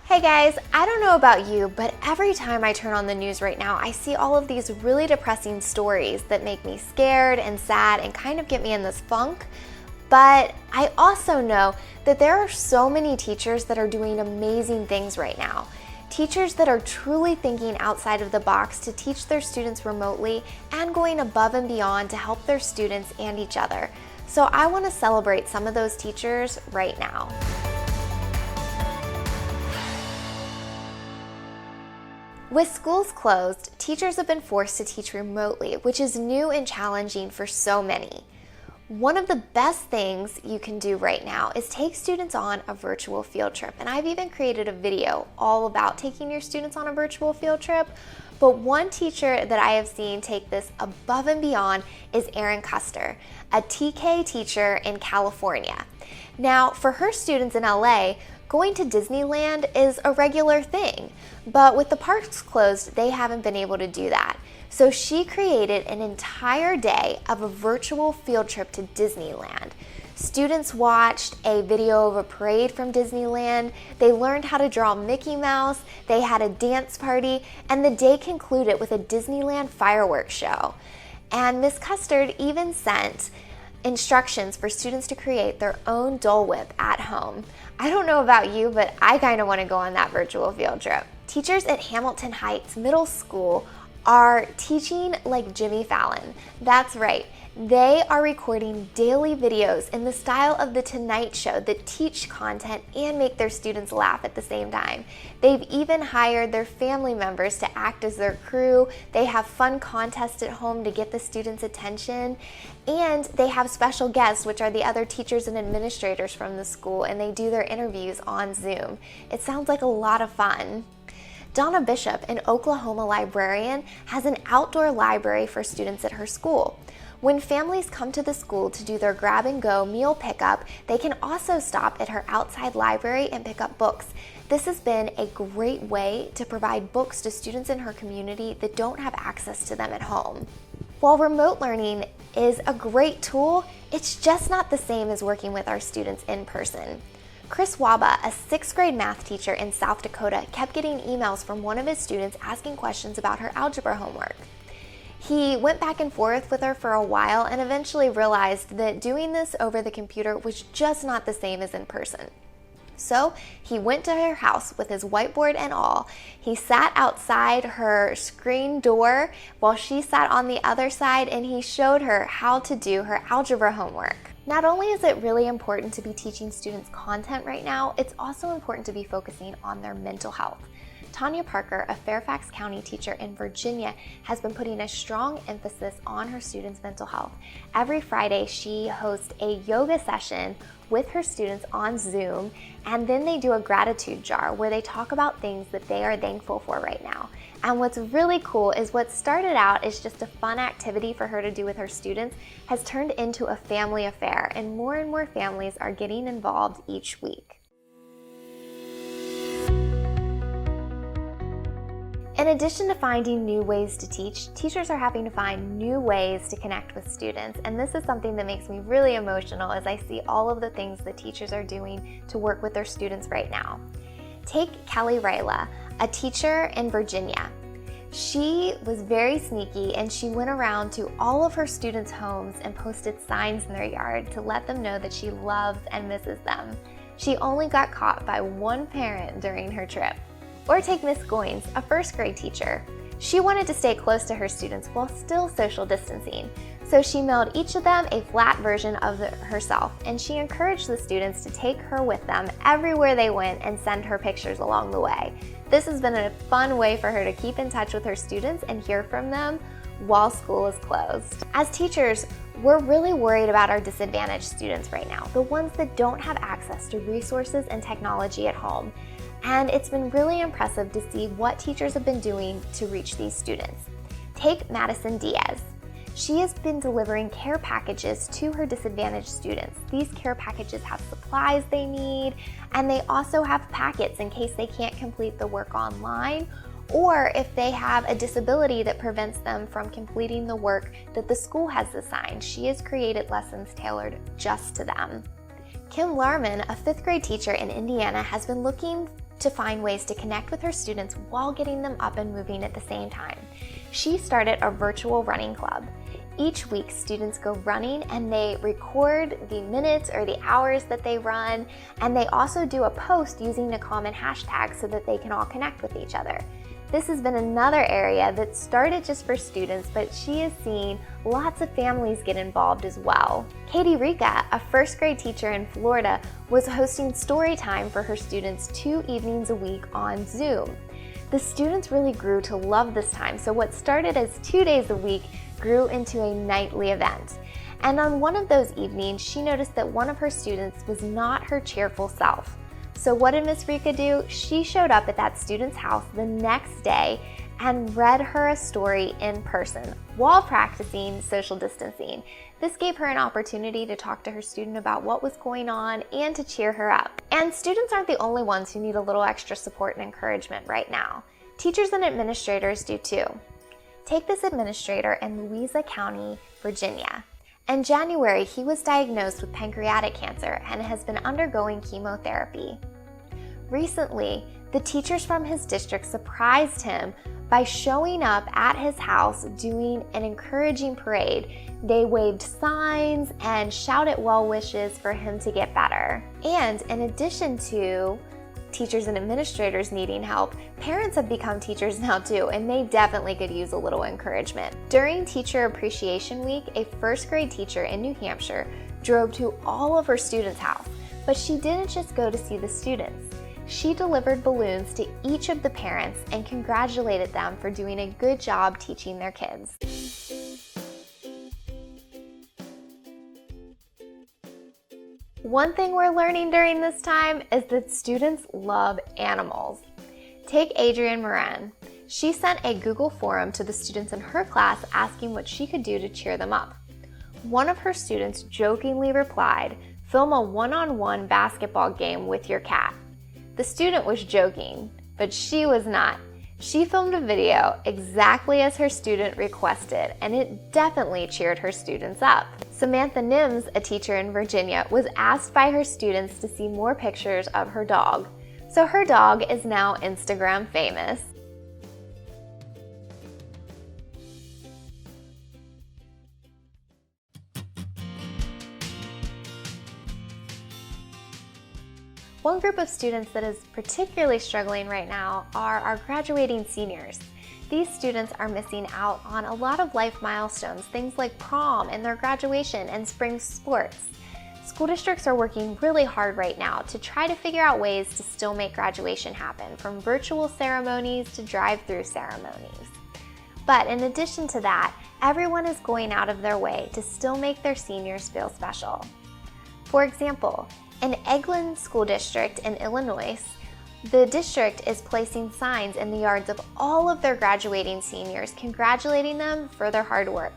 Hey guys, I don't know about you, but every time I turn on the news right now, I see all of these really depressing stories that make me scared and sad and kind of get me in this funk. But I also know that there are so many teachers that are doing amazing things right now. Teachers that are truly thinking outside of the box to teach their students remotely and going above and beyond to help their students and each other. So I want to celebrate some of those teachers right now. With schools closed, teachers have been forced to teach remotely, which is new and challenging for so many. One of the best things you can do right now is take students on a virtual field trip. And I've even created a video all about taking your students on a virtual field trip. But one teacher that I have seen take this above and beyond is Erin Custer, a TK teacher in California. Now, for her students in LA, going to Disneyland is a regular thing, but with the parks closed, they haven't been able to do that. So she created an entire day of a virtual field trip to Disneyland. Students watched a video of a parade from Disneyland, they learned how to draw Mickey Mouse, they had a dance party, and the day concluded with a Disneyland fireworks show. And Miss Custard even sent instructions for students to create their own Dole Whip at home. I don't know about you, but I kind of want to go on that virtual field trip. Teachers at Hamilton Heights Middle School are teaching like Jimmy Fallon. That's right. They are recording daily videos in the style of The Tonight Show that teach content and make their students laugh at the same time. They've even hired their family members to act as their crew. They have fun contests at home to get the students' attention. And they have special guests, which are the other teachers and administrators from the school, and they do their interviews on Zoom. It sounds like a lot of fun. Donna Bishop, an Oklahoma librarian, has an outdoor library for students at her school. When families come to the school to do their grab-and-go meal pickup, they can also stop at her outside library and pick up books. This has been a great way to provide books to students in her community that don't have access to them at home. While remote learning is a great tool, it's just not the same as working with our students in person. Chris Waba, a 6th grade math teacher in South Dakota, kept getting emails from one of his students asking questions about her algebra homework. He went back and forth with her for a while and eventually realized that doing this over the computer was just not the same as in person. So he went to her house with his whiteboard and all. He sat outside her screen door while she sat on the other side, and he showed her how to do her algebra homework. Not only is it really important to be teaching students content right now, it's also important to be focusing on their mental health. Tanya Parker, a Fairfax County teacher in Virginia, has been putting a strong emphasis on her students' mental health. Every Friday, she hosts a yoga session with her students on Zoom, and then they do a gratitude jar where they talk about things that they are thankful for right now. And what's really cool is what started out as just a fun activity for her to do with her students has turned into a family affair, and more families are getting involved each week. In addition to finding new ways to teach, teachers are having to find new ways to connect with students, and this is something that makes me really emotional as I see all of the things that teachers are doing to work with their students right now. Take Kelly Rayla, a teacher in Virginia. She was very sneaky, and she went around to all of her students' homes and posted signs in their yard to let them know that she loves and misses them. She only got caught by one parent during her trip. Or take Miss Goins, a 1st grade teacher. She wanted to stay close to her students while still social distancing, so she mailed each of them a flat version of herself, and she encouraged the students to take her with them everywhere they went and send her pictures along the way. This has been a fun way for her to keep in touch with her students and hear from them while school is closed. As teachers, we're really worried about our disadvantaged students right now, the ones that don't have access to resources and technology at home. And it's been really impressive to see what teachers have been doing to reach these students. Take Madison Diaz. She has been delivering care packages to her disadvantaged students. These care packages have supplies they need, and they also have packets in case they can't complete the work online, or if they have a disability that prevents them from completing the work that the school has assigned. She has created lessons tailored just to them. Kim Larman, a 5th grade teacher in Indiana, has been looking to find ways to connect with her students while getting them up and moving at the same time. She started a virtual running club. Each week, students go running and they record the minutes or the hours that they run, and they also do a post using a common hashtag so that they can all connect with each other. This has been another area that started just for students, but she is seeing lots of families get involved as well. Katie Rica, a first grade teacher in Florida, was hosting story time for her students 2 evenings a week on Zoom. The students really grew to love this time, so what started as 2 days a week grew into a nightly event. And on one of those evenings, she noticed that one of her students was not her cheerful self. So what did Miss Rica do? She showed up at that student's house the next day and read her a story in person while practicing social distancing. This gave her an opportunity to talk to her student about what was going on and to cheer her up. And students aren't the only ones who need a little extra support and encouragement right now. Teachers and administrators do too. Take this administrator in Louisa County, Virginia. In January, he was diagnosed with pancreatic cancer and has been undergoing chemotherapy. Recently, the teachers from his district surprised him by showing up at his house doing an encouraging parade. They waved signs and shouted well wishes for him to get better. And in addition to teachers and administrators needing help, parents have become teachers now too, and they definitely could use a little encouragement. During Teacher Appreciation Week, a first grade teacher in New Hampshire drove to all of her students' house, but she didn't just go to see the students. She delivered balloons to each of the parents and congratulated them for doing a good job teaching their kids. One thing we're learning during this time is that students love animals. Take Adrienne Moran. She sent a Google forum to the students in her class asking what she could do to cheer them up. One of her students jokingly replied, "Film a one-on-one basketball game with your cat." The student was joking, but she was not. She filmed a video exactly as her student requested, and it definitely cheered her students up. Samantha Nims, a teacher in Virginia, was asked by her students to see more pictures of her dog. So her dog is now Instagram famous. One group of students that is particularly struggling right now are our graduating seniors. These students are missing out on a lot of life milestones, things like prom and their graduation and spring sports. School districts are working really hard right now to try to figure out ways to still make graduation happen, from virtual ceremonies to drive-through ceremonies. But in addition to that, everyone is going out of their way to still make their seniors feel special. For example, in Eglin School District in Illinois, the district is placing signs in the yards of all of their graduating seniors, congratulating them for their hard work.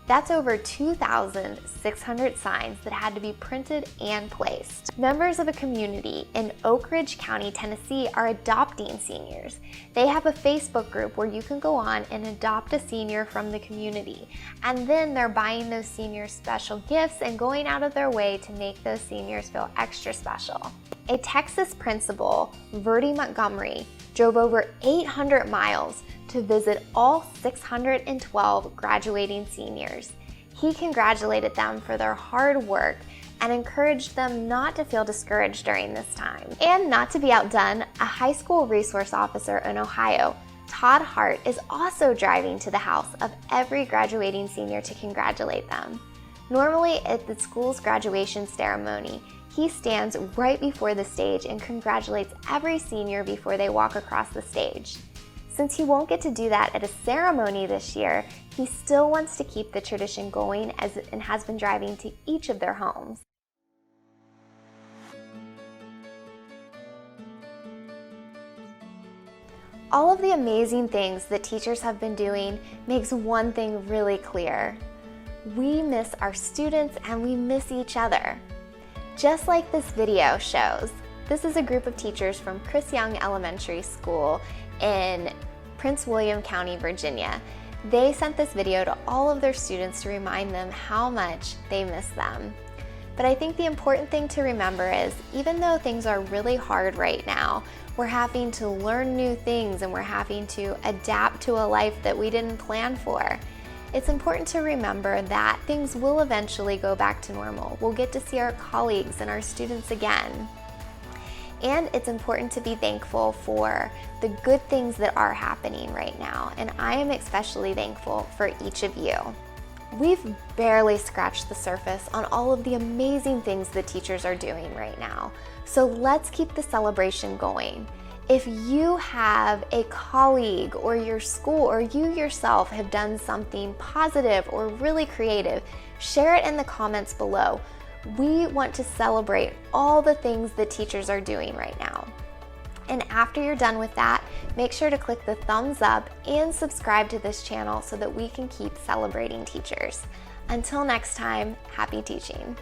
That's over 2,600 signs that had to be printed and placed. Members of a community in Oak Ridge County, Tennessee are adopting seniors. They have a Facebook group where you can go on and adopt a senior from the community. And then they're buying those seniors special gifts and going out of their way to make those seniors feel extra special. A Texas principal, Verdi Montgomery, drove over 800 miles to visit all 612 graduating seniors. He congratulated them for their hard work and encouraged them not to feel discouraged during this time. And not to be outdone, a high school resource officer in Ohio, Todd Hart, is also driving to the house of every graduating senior to congratulate them. Normally at the school's graduation ceremony, he stands right before the stage and congratulates every senior before they walk across the stage. Since he won't get to do that at a ceremony this year, he still wants to keep the tradition going and has been driving to each of their homes. All of the amazing things that teachers have been doing makes one thing really clear. We miss our students and we miss each other. Just like this video shows, this is a group of teachers from Chris Young Elementary School in Prince William County, Virginia. They sent this video to all of their students to remind them how much they miss them. But I think the important thing to remember is, even though things are really hard right now, we're having to learn new things and we're having to adapt to a life that we didn't plan for. It's important to remember that things will eventually go back to normal. We'll get to see our colleagues and our students again. And it's important to be thankful for the good things that are happening right now. And I am especially thankful for each of you. We've barely scratched the surface on all of the amazing things that teachers are doing right now. So let's keep the celebration going. If you have a colleague or your school or you yourself have done something positive or really creative, share it in the comments below. We want to celebrate all the things that teachers are doing right now. And after you're done with that, make sure to click the thumbs up and subscribe to this channel so that we can keep celebrating teachers. Until next time, happy teaching.